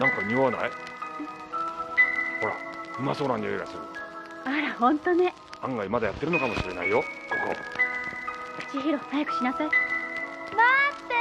なんか匂わない？ほら、うまそうな匂いがする。あら、ほんとね。案外まだやってるのかもしれないよ、ここ。千尋、早くしなさい。待って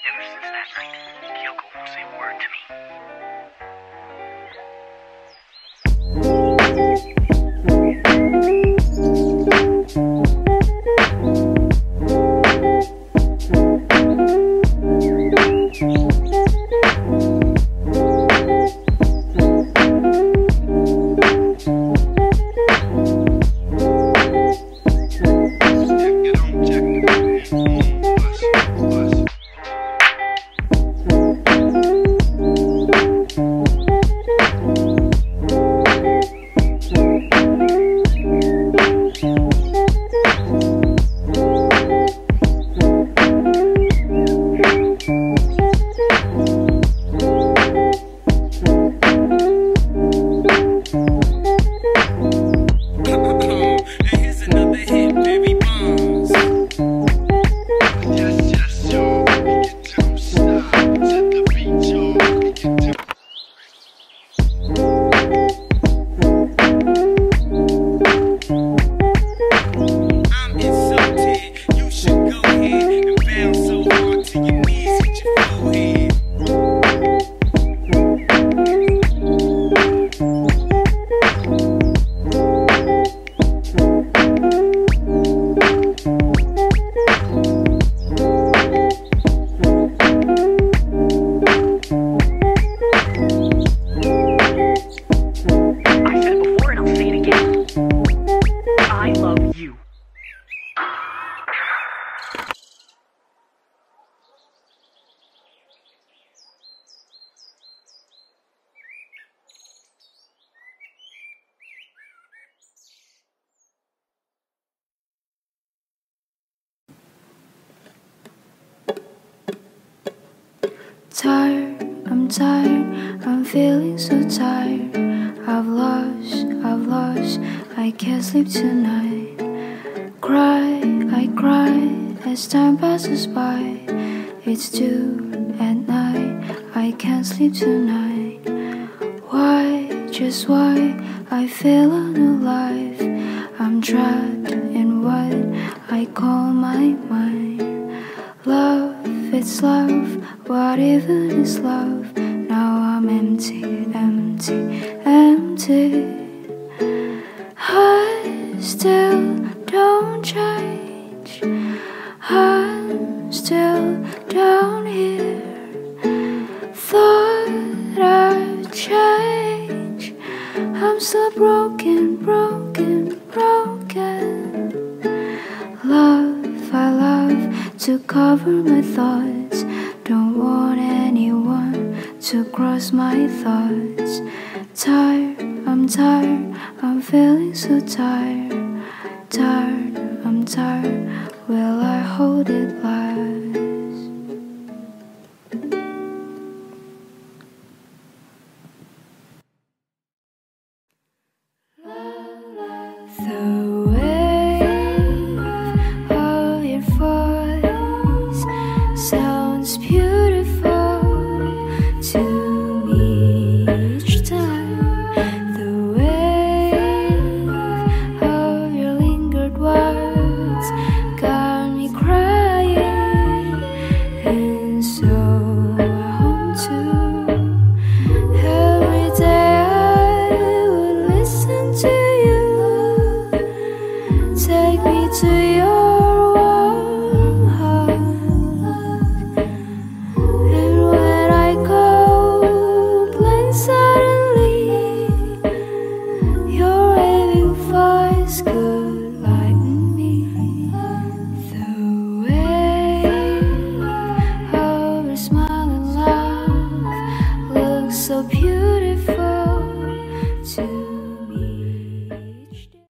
Ever since that night, Kyoko won't say a word to me. I'm tired, I'm feeling so tired. I've lost, I can't sleep tonight. I cry as time passes by. It's 2 at night, I can't sleep tonight. Why'd which is why I feel unalive. I'm trapped in what I call my mind. Love, it's love, what even is love? Now I'm empty, empty, empty. I still don't change. I'm still down here. Thought I'd change. I'm still broken, broken, broken. Love, I love to cover my thoughts. Don't want anyone to cross my thoughts. Tired, I'm feeling so tired. Tired, I'm tired, will I hold it last? The wave of your voice sounds beautiful to me each time. The wave of your lingered words got me crying, and so I home too. Every day I would listen to you. Take me to your warm hug, and when I go blind suddenly, your waving voice could lighten me. The wave of your smile and laugh looks so beautiful too.